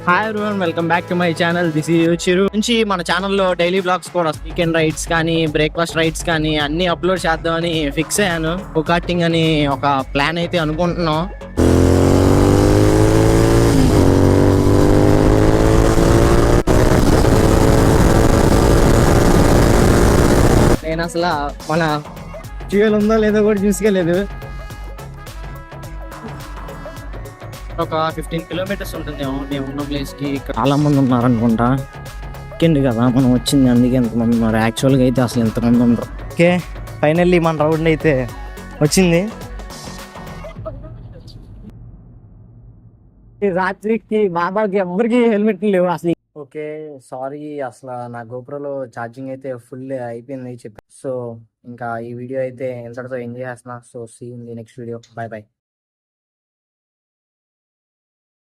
Hi everyone, welcome back to my channel. This is Chiru నుంచి మన ఛానల్లో డైలీ బ్లాగ్స్ కూడా వీకెండ్ రైడ్స్ కానీ బ్రేక్ఫాస్ట్ రైడ్స్ కానీ అన్ని అప్లోడ్ చేద్దామని ఫిక్స్ అయ్యాను. కార్టింగ్ అని ఒక ప్లాన్ అయితే అనుకుంటున్నాం. నేను అసలు మన ఫ్యూయల్ ఉందో లేదో కూడా చూసుకోలేదు. ఒక 15 కిలోమీటర్స్ ఉంటుందేమో మేము ఉన్న ప్లేస్కి. చాలా మంది ఉన్నారనుకుంటా. వీకెండ్ కదా మనం వచ్చింది, అందుకే ఎంతమంది ఉన్నారు. యాక్చువల్గా అయితే అసలు ఎంతమంది ఉండరు. ఓకే, ఫైనల్లీ మన రౌండ్ అయితే వచ్చింది. రాత్రికి బాబాకి ఎవరికి హెల్మెట్ లేవు అసలు. ఓకే, సారీ, అసలు నా గోప్రోలో ఛార్జింగ్ అయితే ఫుల్ అయిపోయింది చెప్పి. సో ఇంకా ఈ వీడియో అయితే ఎంతటితో ఎంజాయ్ చేస్తున్నా. So see in the next video. Bye by.